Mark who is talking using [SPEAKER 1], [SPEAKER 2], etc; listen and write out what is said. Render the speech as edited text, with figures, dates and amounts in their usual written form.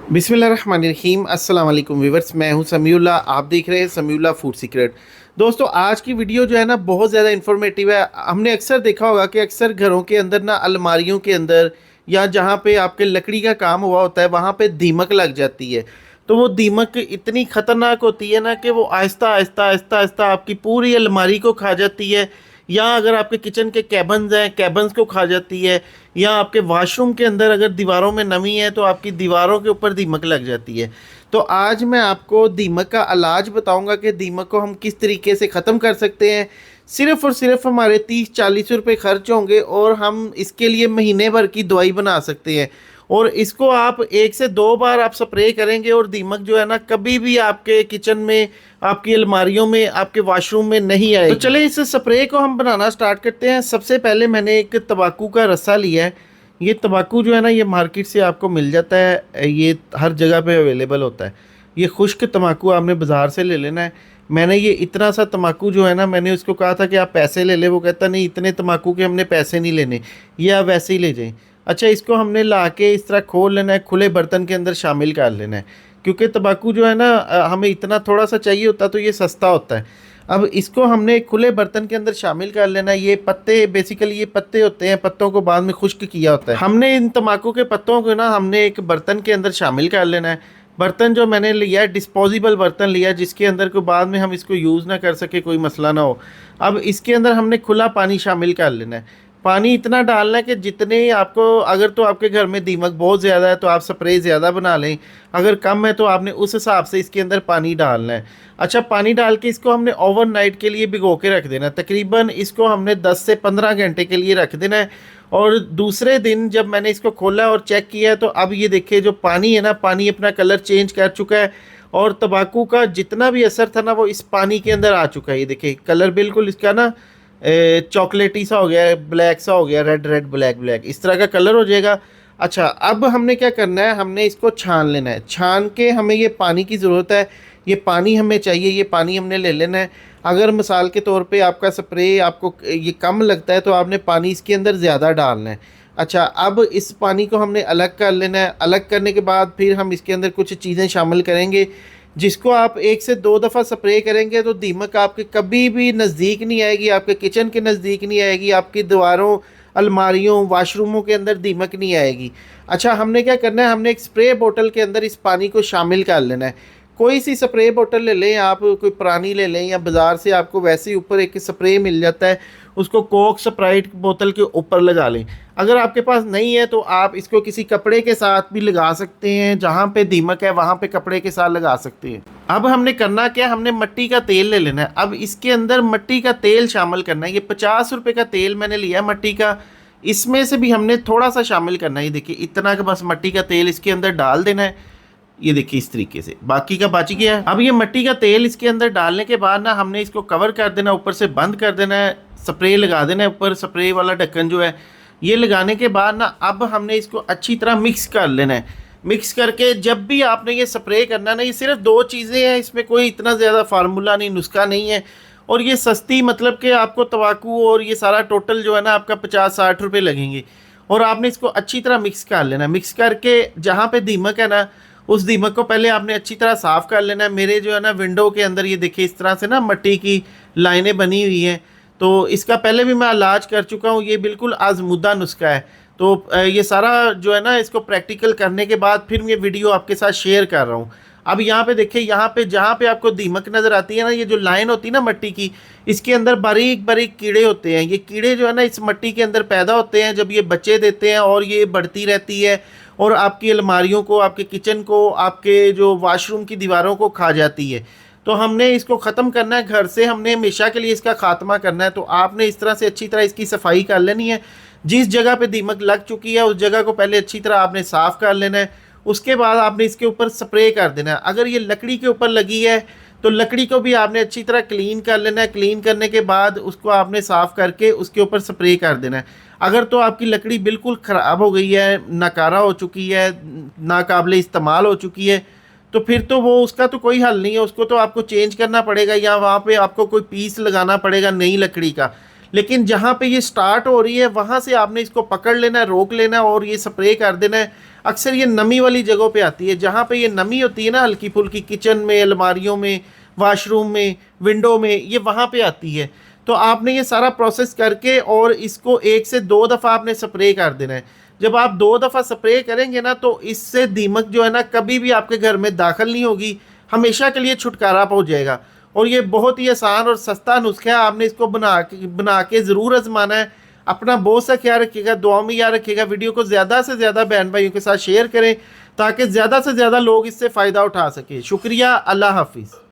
[SPEAKER 1] बिस्मिल्लाहिर्रहमानिर्रहीम अस्सलाम वालेकुम व्यूवर्स, मैं हूं समीउल्लाह। आप देख रहे हैं समीउल्लाह फूड सीक्रेट। दोस्तों, आज की वीडियो जो है ना बहुत ज़्यादा इन्फॉर्मेटिव है। हमने अक्सर देखा होगा कि अक्सर घरों के अंदर ना अलमारियों के अंदर या जहाँ पे आपके लकड़ी का काम हुआ होता है वहाँ पे दीमक लग जाती है। तो वो दीमक इतनी ख़तरनाक होती है ना कि वो आहिस्ता आहिस्ता आहिस्ता आहिस्ता आपकी पूरी अलमारी को खा जाती है, या अगर आपके किचन के कैबन्स हैं कैबन्स को खा जाती है, या आपके वॉशरूम के अंदर अगर दीवारों में नमी है तो आपकी दीवारों के ऊपर दीमक लग जाती है। तो आज मैं आपको दीमक का इलाज बताऊंगा कि दीमक को हम किस तरीके से ख़त्म कर सकते हैं। सिर्फ़ और सिर्फ हमारे 30-40 रुपये खर्च होंगे और हम इसके लिए महीने भर की दवाई बना सकते हैं। और इसको आप 1 से 2 बार आप स्प्रे करेंगे और दीमक जो है ना कभी भी आपके किचन में, आपकी अलमारियों में, आपके वॉशरूम में नहीं आएगी। तो चले इस स्प्रे को हम बनाना स्टार्ट करते हैं। सबसे पहले मैंने एक तंबाकू का रस्सा लिया है। ये तंबाकू जो है ना ये मार्केट से आपको मिल जाता है, ये हर जगह पे अवेलेबल होता है। ये खुश्क तंबाकू आपने बाज़ार से ले लेना है। मैंने ये इतना सा तंबाकू जो है ना, मैंने उसको कहा था कि आप पैसे ले ले, वो कहता नहीं इतने तंबाकू के हमने पैसे नहीं लेने, ये आप वैसे ही ले जाएं। अच्छा, इसको हमने ला के इस तरह खोल लेना है, खुले बर्तन के अंदर शामिल कर लेना है। क्योंकि तंबाकू जो है ना हमें इतना थोड़ा सा चाहिए होता तो ये सस्ता होता है। अब इसको हमने खुले बर्तन के अंदर शामिल कर लेना है। ये पत्ते, बेसिकली ये पत्ते होते हैं, पत्तों को बाद में खुश्क किया होता है। हमने इन तंबाकू के पत्तों को ना हमने एक बर्तन के अंदर शामिल कर लेना है। बर्तन जो मैंने लिया है डिस्पोजेबल बर्तन लिया है, जिसके अंदर को बाद में हम इसको यूज़ ना कर सके, कोई मसला ना हो। अब इसके अंदर हमने खुला पानी शामिल कर लेना है। पानी इतना डालना है कि जितने आपको, अगर तो आपके घर में दीमक बहुत ज़्यादा है तो आप स्प्रे ज़्यादा बना लें, अगर कम है तो आपने उस हिसाब से इसके अंदर पानी डालना है। अच्छा, पानी डाल के इसको हमने ओवरनाइट के लिए भिगो के रख देना है। तकरीबन इसको हमने 10 से 15 घंटे के लिए रख देना है। और दूसरे दिन जब मैंने इसको खोला और चेक किया तो अब ये देखिए जो पानी है ना, पानी अपना कलर चेंज कर चुका है और तंबाकू का जितना भी असर था ना वो इस पानी के अंदर आ चुका है। ये देखिए कलर बिल्कुल इसका ना चॉकलेटी सा हो गया है, ब्लैक सा हो गया, रेड रेड ब्लैक ब्लैक इस तरह का कलर हो जाएगा। अच्छा, अब हमने क्या करना है, हमने इसको छान लेना है। छान के हमें ये पानी की ज़रूरत है, ये पानी हमें चाहिए, ये पानी हमने ले लेना है। अगर मिसाल के तौर पे आपका स्प्रे आपको ये कम लगता है तो आपने पानी इसके अंदर ज़्यादा डालना है। अच्छा, अब इस पानी को हमने अलग कर लेना है। अलग करने के बाद फिर हम इसके अंदर कुछ चीज़ें शामिल करेंगे, जिसको आप 1 से 2 दफ़ा स्प्रे करेंगे तो दीमक आपके कभी भी नज़दीक नहीं आएगी, आपके किचन के नज़दीक नहीं आएगी, आपकी दीवारों, अलमारियों, वाशरूमों के अंदर दीमक नहीं आएगी। अच्छा, हमने क्या करना है, हमने एक स्प्रे बोतल के अंदर इस पानी को शामिल कर लेना है। कोई सी स्प्रे बोतल ले लें आप, कोई पुरानी ले लें, या बाज़ार से आपको वैसे ही ऊपर एक स्प्रे मिल जाता है, उसको कोक स्प्राइट बोतल के ऊपर लगा लें। अगर आपके पास नहीं है तो आप इसको किसी कपड़े के साथ भी लगा सकते हैं, जहाँ पे दीमक है वहाँ पे कपड़े के साथ लगा सकते हैं। अब हमने करना क्या, हमने मिट्टी का तेल ले लेना है। अब इसके अंदर मिट्टी का तेल शामिल करना है। ये 50 रुपये का तेल मैंने लिया मिट्टी का, इसमें से भी हमने थोड़ा सा शामिल करना है। ये देखिए इतना का बस मिट्टी का तेल इसके अंदर डाल देना है। ये देखिए इस तरीके से, बाकी का बाची गया है। अब ये मिट्टी का तेल इसके अंदर डालने के बाद ना हमने इसको कवर कर देना, ऊपर से बंद कर देना है, स्प्रे लगा देना है ऊपर, स्प्रे वाला ढक्कन जो है ये लगाने के बाद ना अब हमने इसको अच्छी तरह मिक्स कर लेना है। मिक्स करके जब भी आपने ये स्प्रे करना ना, ये सिर्फ 2 चीज़ें हैं, इसमें कोई इतना ज़्यादा फार्मूला नहीं, नुस्खा नहीं है। और ये सस्ती, मतलब कि आपको तंबाकू और ये सारा टोटल जो है ना आपका 50-60 रुपये लगेंगे। और आपने इसको अच्छी तरह मिक्स कर लेना है। मिक्स करके जहाँ पे दीमक है ना, उस दीमक को पहले आपने अच्छी तरह साफ़ कर लेना है। मेरे जो है ना विंडो के अंदर ये देखिए इस तरह से ना मिट्टी की लाइनें बनी हुई हैं, तो इसका पहले भी मैं इलाज कर चुका हूँ। ये बिल्कुल आजमुदा नुस्खा है। तो ये सारा जो है ना इसको प्रैक्टिकल करने के बाद फिर मैं वीडियो आपके साथ शेयर कर रहा हूँ। अब यहाँ पे देखिए, यहाँ पे जहाँ पे आपको दीमक नज़र आती है ना, ये जो लाइन होती है ना मिट्टी की, इसके अंदर बारीक बारीक कीड़े होते हैं। ये कीड़े जो है ना इस मिट्टी के अंदर पैदा होते हैं जब ये बच्चे देते हैं, और ये बढ़ती रहती है और आपकी अलमारियों को, आपके किचन को, आपके जो वाशरूम की दीवारों को खा जाती है। तो हमने इसको ख़त्म करना है, घर से हमने हमेशा के लिए इसका खात्मा करना है। तो आपने इस तरह से अच्छी तरह इसकी सफाई कर लेनी है। जिस जगह पे दीमक लग चुकी है उस जगह को पहले अच्छी तरह आपने साफ़ कर लेना है। उसके बाद आपने इसके ऊपर स्प्रे कर देना है। अगर ये लकड़ी के ऊपर लगी है तो लकड़ी को भी आपने अच्छी तरह क्लीन कर लेना है। क्लीन करने के बाद उसको आपने साफ़ करके उसके ऊपर स्प्रे कर देना है। अगर तो आपकी लकड़ी बिल्कुल ख़राब हो गई है, नाकारा हो चुकी है, नाकाबिले इस्तेमाल हो चुकी है, तो फिर तो वो उसका तो कोई हल नहीं है, उसको तो आपको चेंज करना पड़ेगा, या वहाँ पे आपको कोई पीस लगाना पड़ेगा नई लकड़ी का। लेकिन जहाँ पे ये स्टार्ट हो रही है वहाँ से आपने इसको पकड़ लेना है, रोक लेना है और ये स्प्रे कर देना है। अक्सर ये नमी वाली जगहों पे आती है, जहाँ पे ये नमी होती है ना हल्की फुल्की, किचन में, अलमारियों में, वॉशरूम में, विंडो में, ये वहाँ पे आती है। तो आपने ये सारा प्रोसेस करके और इसको 1 से 2 दफ़ा आपने स्प्रे कर देना है। जब आप 2 दफ़ा स्प्रे करेंगे ना तो इससे दीमक जो है ना कभी भी आपके घर में दाखिल नहीं होगी, हमेशा के लिए छुटकारा हो जाएगा। और ये बहुत ही आसान और सस्ता नुस्खा है, आपने इसको बना के ज़रूर आजमाना है। अपना बहुत सा ख्याल रखिएगा, दुआ में याद रखिएगा। वीडियो को ज़्यादा से ज़्यादा बहन भाइयों के साथ शेयर करें ताकि ज़्यादा से ज़्यादा लोग इससे फ़ायदा उठा सकें। शुक्रिया, अल्लाह हाफिज़।